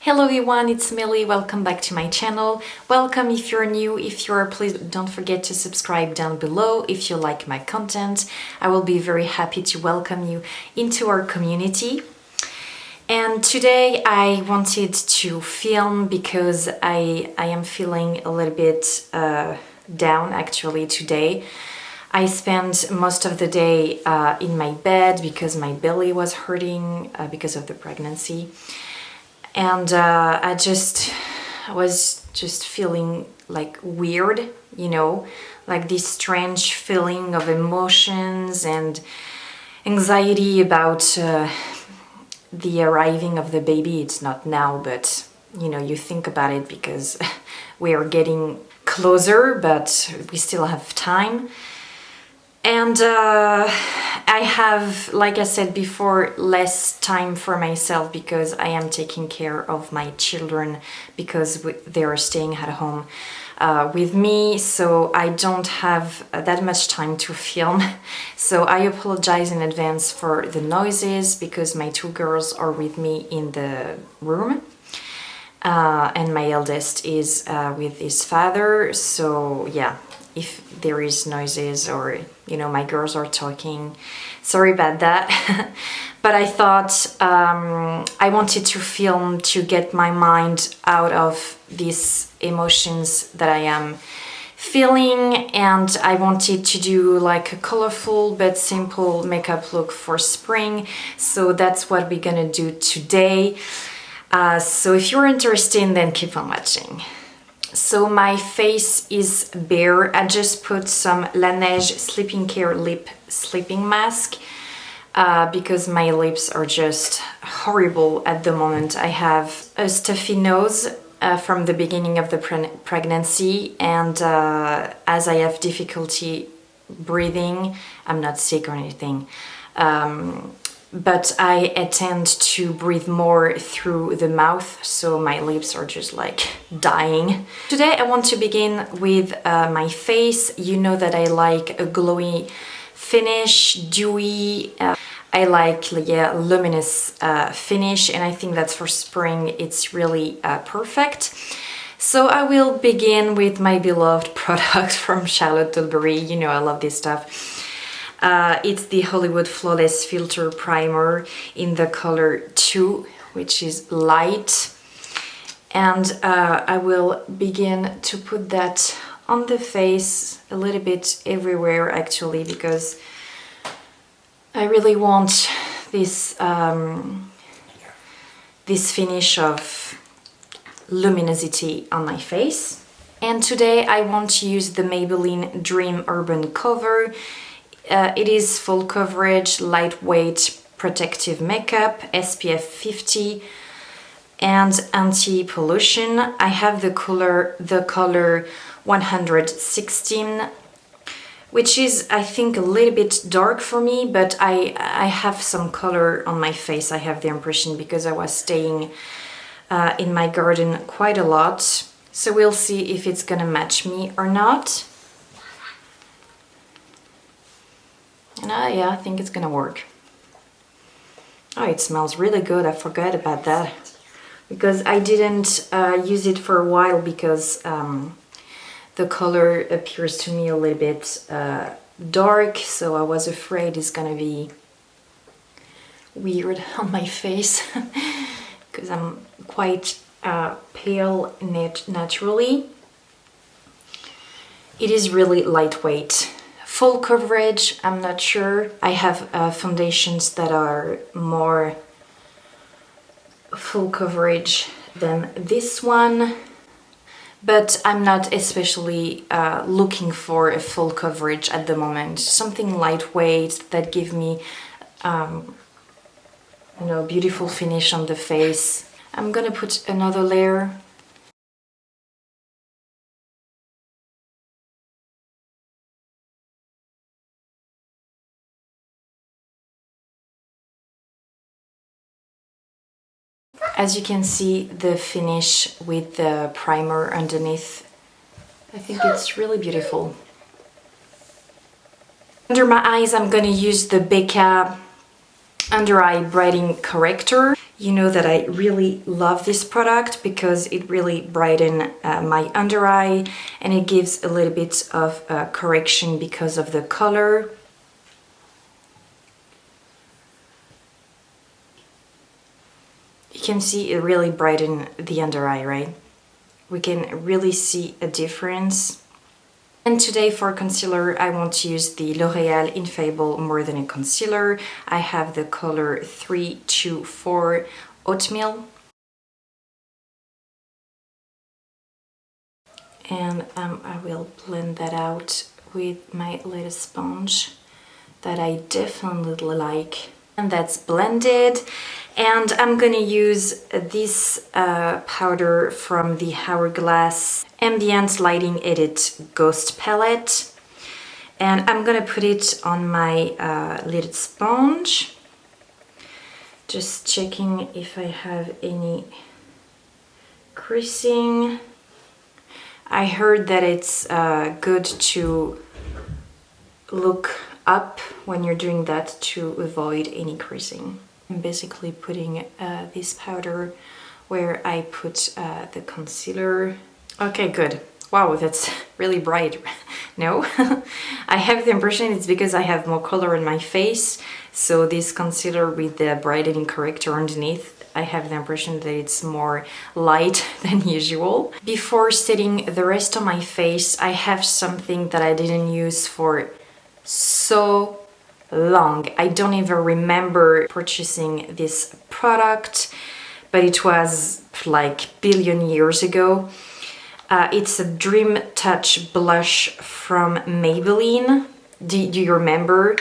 Hello everyone, it's Melly. Welcome back to my channel. Welcome if you're new. If you are, please don't forget to subscribe down below if you like my content. I will be very happy to welcome you into our community. And today I wanted to film because I am feeling a little bit down actually today. I spent most of the day in my bed because my belly was hurting because of the pregnancy. And I was just feeling like weird, you know, like this strange feeling of emotions and anxiety about the arriving of the baby. It's not now, but you know, you think about it because we are getting closer, but we still have time. And I have, like I said before, less time for myself because I am taking care of my children because they are staying at home with me, so I don't have that much time to film. So I apologize in advance for the noises because my two girls are with me in the room. And my eldest is with his father, so yeah, if there is noises or, you know, my girls are talking, sorry about that. But I thought I wanted to film to get my mind out of these emotions that I am feeling, and I wanted to do like a colorful but simple makeup look for spring. So that's what we're gonna do today. So if you're interested, then keep on watching. So my face is bare. I just put some Laneige Sleeping Care Lip Sleeping Mask because my lips are just horrible at the moment. I have a stuffy nose from the beginning of the pregnancy, and as I have difficulty breathing, I'm not sick or anything. But I tend to breathe more through the mouth, so my lips are just like dying. Today I want to begin with my face. You know that I like a glowy finish, dewy, I like luminous finish, and I think that for spring it's really perfect. So I will begin with my beloved product from Tilbury. You know I love this stuff. It's the Hollywood Flawless Filter Primer in the color 2, which is light. And I will begin to put that on the face a little bit everywhere actually, because I really want this, this finish of luminosity on my face. And today I want to use the Maybelline Dream Urban Cover. It is full coverage, lightweight, protective makeup, SPF 50 and anti-pollution. I have the color 116, which is I think a little bit dark for me, but I have some color on my face, I have the impression, because I was staying in my garden quite a lot. So we'll see if it's gonna match me or not. And yeah, I think it's gonna work. Oh, it smells really good. I forgot about that because I didn't use it for a while because the color appears to me a little bit dark, so I was afraid it's gonna be weird on my face because I'm quite pale naturally. It is really lightweight. Full coverage, I'm not sure. I have foundations that are more full coverage than this one, but I'm not especially looking for a full coverage at the moment. Something lightweight that give me, you know, beautiful finish on the face. I'm gonna put another layer. As you can see, the finish with the primer underneath, I think it's really beautiful. Under my eyes, I'm gonna use the Becca Under Eye Brightening Corrector. You know that I really love this product because it really brightens my under eye, and it gives a little bit of correction because of the color. You can see it really brightens the under eye, right? We can really see a difference. And today for concealer, I want to use the L'Oreal Infallible More Than a Concealer. I have the color 324 Oatmeal. And I will blend that out with my little sponge that I definitely like. And that's blended. And I'm gonna use this powder from the Hourglass Ambient Lighting Edit Ghost Palette. And I'm gonna put it on my little sponge. Just checking if I have any creasing. I heard that it's good to look up when you're doing that to avoid any creasing. I'm basically putting this powder where I put the concealer. Okay, good. Wow, that's really bright. No, I have the impression it's because I have more color in my face. So this concealer with the brightening corrector underneath, I have the impression that it's more light than usual. Before setting the rest of my face, I have something that I didn't use for so long. I don't even remember purchasing this product, but it was like billion years ago. It's a Dream Touch blush from Maybelline. Do you remember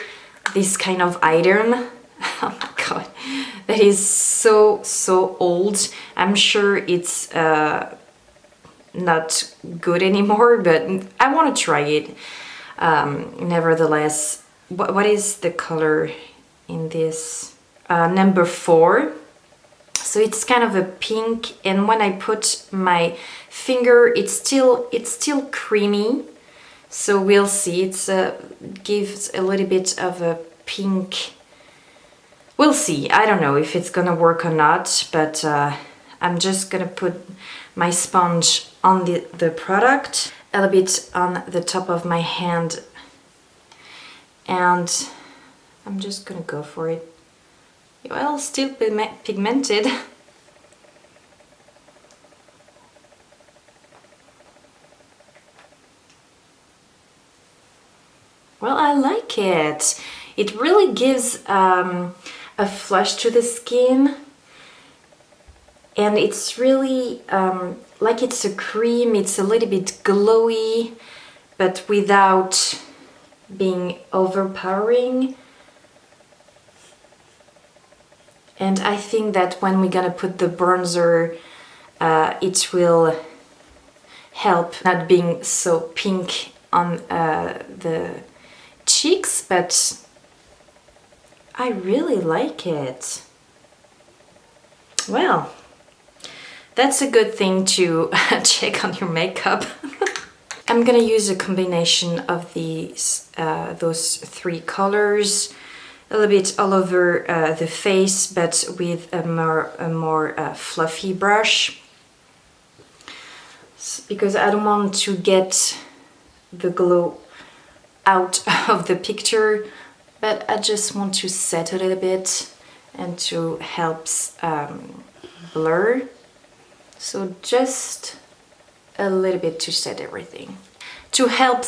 this kind of item? Oh my god, that is so old. I'm sure it's not good anymore, but I want to try it. Nevertheless, what is the color in this? Number 4. So it's kind of a pink, and when I put my finger, it's still creamy. So we'll see. It's gives a little bit of a pink. We'll see. I don't know if it's gonna work or not, but I'm just gonna put my sponge on the product, a little bit on the top of my hand, and I'm just gonna go for it. Well, still pigmented. Well, I like it. It really gives a flush to the skin, and it's really like it's a cream. It's a little bit glowy, but without being overpowering. And I think that when we're gonna put the bronzer, it will help not being so pink on the cheeks, but I really like it. Well, that's a good thing to check on your makeup. I'm gonna use a combination of these, those 3 colors, a little bit all over the face, but with a more fluffy brush, because I don't want to get the glow out of the picture, but I just want to set a little bit and to help blur. So just a little bit to set everything. To help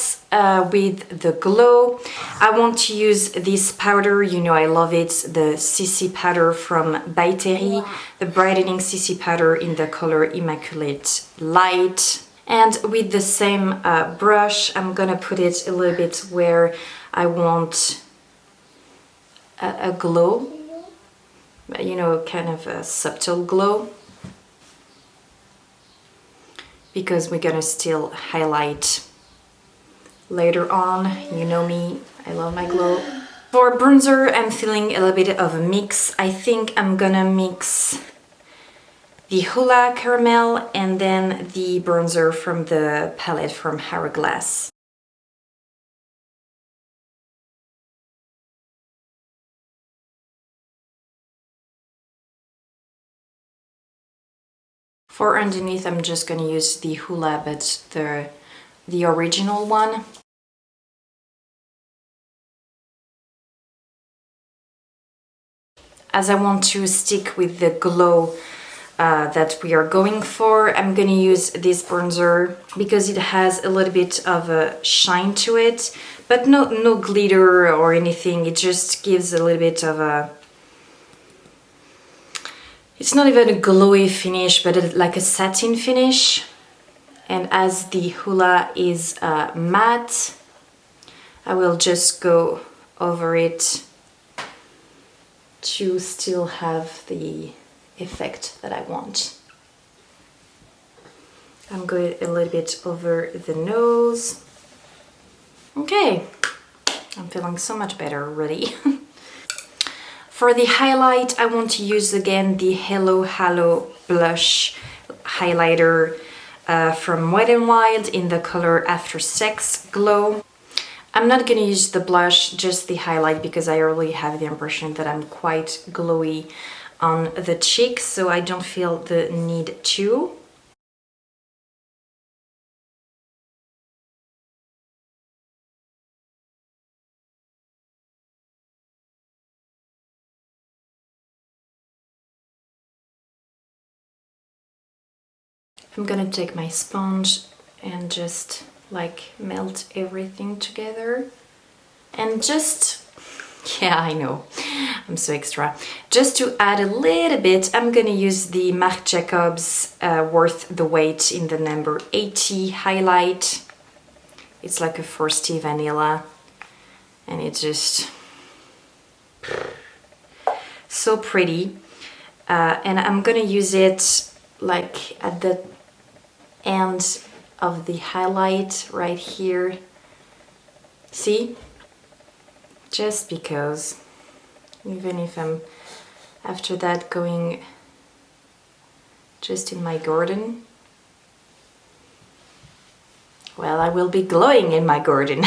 with the glow, I want to use this powder. You know I love it, the CC powder from Becca, the brightening CC powder in the color Immaculate Light. And with the same brush, I'm gonna put it a little bit where I want a glow, you know, kind of a subtle glow, because we're gonna still highlight later on. You know me, I love my glow. For bronzer, I'm feeling a little bit of a mix. I think I'm gonna mix the Hoola Caramel and then the bronzer from the palette from Hourglass. For underneath, I'm just going to use the Hoola, but the original one. As I want to stick with the glow that we are going for, I'm going to use this bronzer because it has a little bit of a shine to it, but no glitter or anything. It just gives a little bit of a... It's not even a glowy finish, but like a satin finish. And as the Hoola is matte, I will just go over it to still have the effect that I want. I'm going a little bit over the nose. Okay, I'm feeling so much better already. For the highlight, I want to use again the Hello Halo Blush highlighter from Wet n Wild in the color After Sex Glow. I'm not going to use the blush, just the highlight, because I already have the impression that I'm quite glowy on the cheeks, so I don't feel the need to. I'm gonna take my sponge and just like melt everything together. And just, yeah, I know, I'm so extra. Just to add a little bit, I'm gonna use the Marc Jacobs Worth the Wait in the number 80 highlight. It's like a frosty vanilla, and it's just so pretty. And I'm gonna use it like at the end of the highlight right here. See? Just because, even if I'm after that going just in my garden, well, I will be glowing in my garden.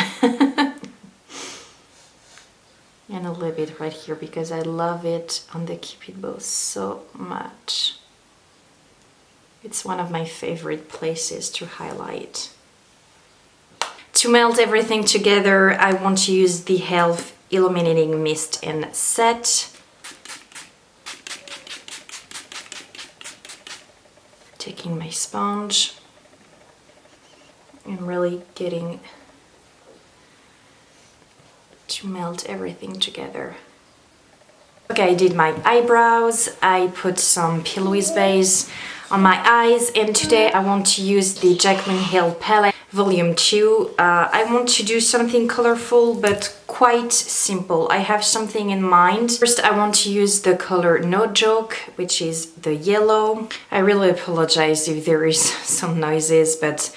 And a little bit right here because I love it on the Cupid bow so much. It's one of my favorite places to highlight. To melt everything together, I want to use the e.l.f. Illuminating Mist and Set. Taking my sponge and really getting to melt everything together. Okay, I did my eyebrows. I put some PLouise base on my eyes, and today I want to use the Jaclyn Hill palette volume 2. I want to do something colorful but quite simple. I have something in mind. First, I want to use the color No Joke, which is the yellow. I really apologize if there is some noises, but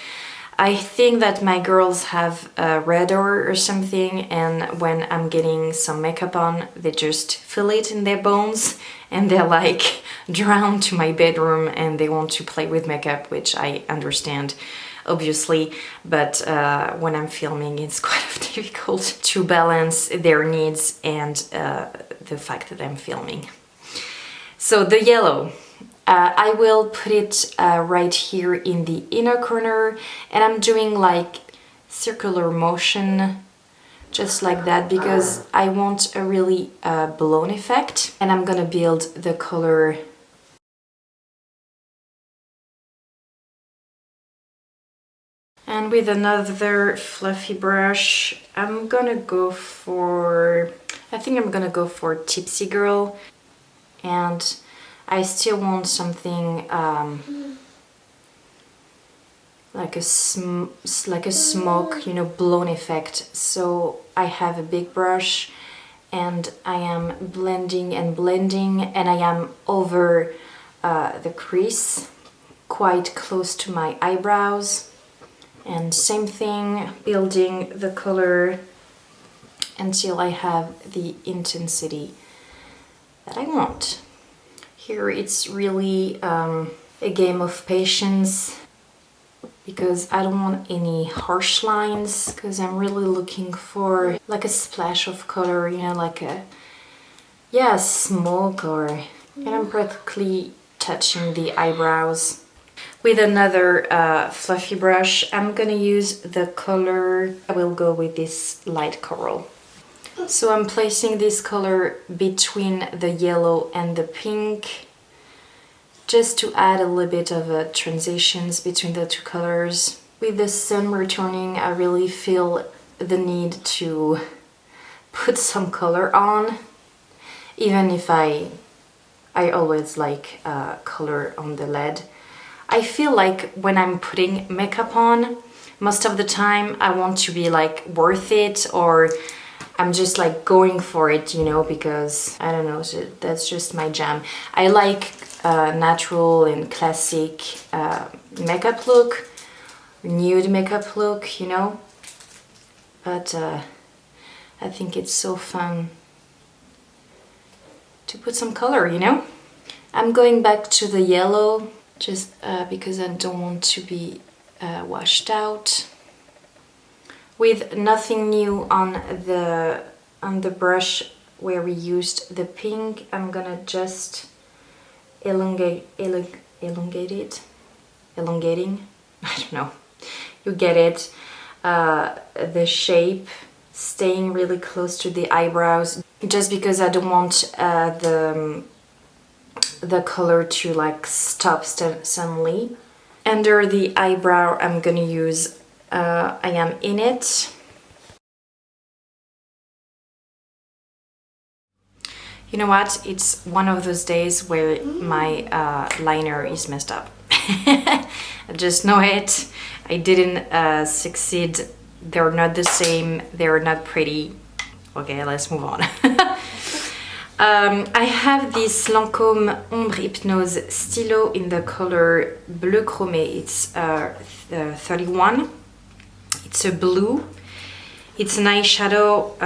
I think that my girls have a radar or something, and when I'm getting some makeup on, they just feel it in their bones and they're like drawn to my bedroom and they want to play with makeup, which I understand, obviously, but when I'm filming, it's quite difficult to balance their needs and the fact that I'm filming. So the yellow. I will put it right here in the inner corner, and I'm doing like circular motion just like that because I want a really blown effect, and I'm gonna build the color . And with another fluffy brush, I'm gonna go for, I think I'm gonna go for Tipsy Girl, and I still want something like a smoke, you know, blown effect. So I have a big brush and I am blending and blending, and I am over the crease, quite close to my eyebrows. And same thing, building the color until I have the intensity that I want. Here it's really a game of patience because I don't want any harsh lines, because I'm really looking for like a splash of color, you know, like a, yeah, smoke, or, and I'm practically touching the eyebrows. With another fluffy brush, I'm gonna use the color, I will go with this light coral. So I'm placing this color between the yellow and the pink, just to add a little bit of transitions between the two colors. With the sun returning, I really feel the need to put some color on, even if I always like color on the lid. I feel like when I'm putting makeup on, most of the time I want to be like worth it, or I'm just like going for it, you know, because I don't know, so that's just my jam. I like natural and classic makeup look, nude makeup look, you know, but I think it's so fun to put some color, you know. I'm going back to the yellow just because I don't want to be washed out. With nothing new on the brush where we used the pink, I'm gonna just elongating, I don't know, you get it, the shape, staying really close to the eyebrows, just because I don't want the color to like stop suddenly. Under the eyebrow, I'm gonna use I am in it. You know what? It's one of those days where my liner is messed up. I just know it. I didn't succeed. They're not the same. They're not pretty. Okay, let's move on. I have this Lancome Ombre Hypnose Stylo in the color bleu chromé. It's 31. It's a blue. It's an eyeshadow,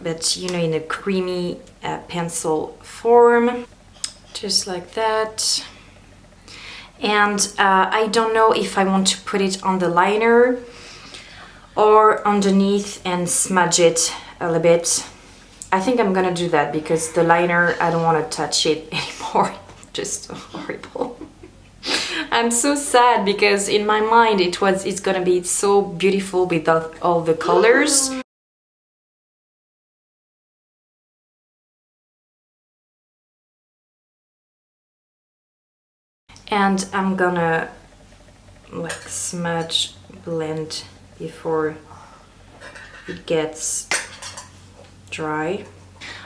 but you know, in a creamy pencil form, just like that. And I don't know if I want to put it on the liner or underneath and smudge it a little bit. I think I'm gonna do that because the liner, I don't want to touch it anymore. Just horrible. I'm so sad because in my mind it's gonna be so beautiful with all the colors. And I'm gonna like smudge, blend before it gets dry.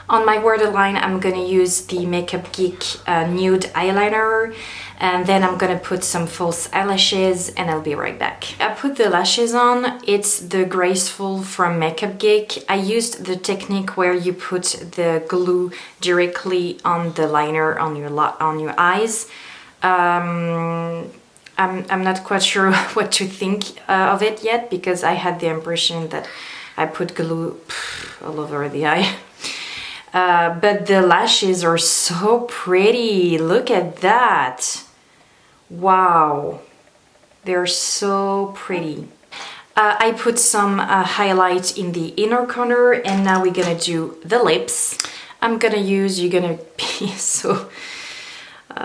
On my waterline, I'm gonna use the Makeup Geek nude eyeliner, and then I'm gonna put some false eyelashes, and I'll be right back. I put the lashes on. It's the Graceful from Makeup Geek. I used the technique where you put the glue directly on the liner on your eyes. I'm not quite sure what to think of it yet, because I had the impression that I put glue all over the eye. But the lashes are so pretty. Look at that. Wow. They're so pretty. I put some highlight in the inner corner, and now we're gonna do the lips. I'm gonna use, you're gonna be so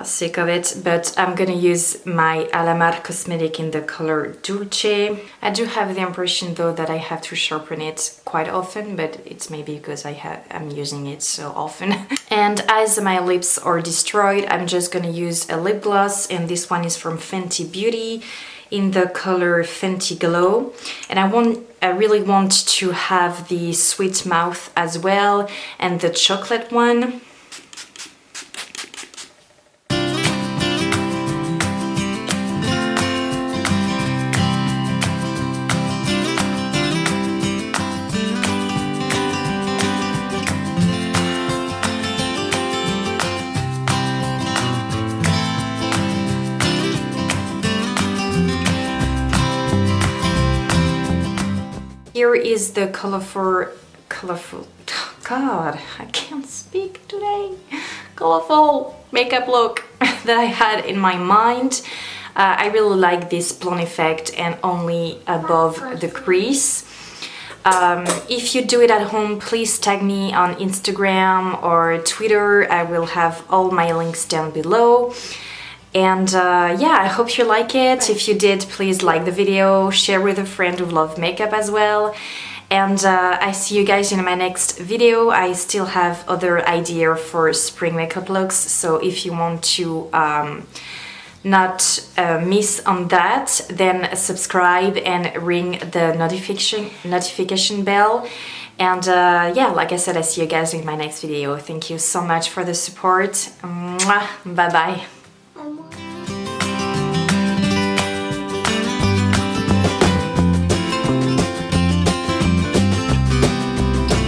sick of it, but I'm gonna use my Alamar cosmetic in the color Dulce. I do have the impression though that I have to sharpen it quite often, but it's maybe because I'm using it so often. And as my lips are destroyed, I'm just gonna use a lip gloss, and this one is from Fenty Beauty in the color Fenty Glow. And I really want to have the Sweet Mouth as well, and the chocolate one. Here is the colorful, God, I can't speak today, colorful makeup look that I had in my mind. I really like this blonde effect, and only above the crease. If you do it at home, please tag me on Instagram or Twitter. I will have all my links down below. And yeah, I hope you like it. If you did, please like the video, share with a friend who loves makeup as well. And I see you guys in my next video. I still have other ideas for spring makeup looks, so if you want to not miss on that, then subscribe and ring the notification bell. And yeah, like I said, I see you guys in my next video. Thank you so much for the support. Mwah. Bye bye.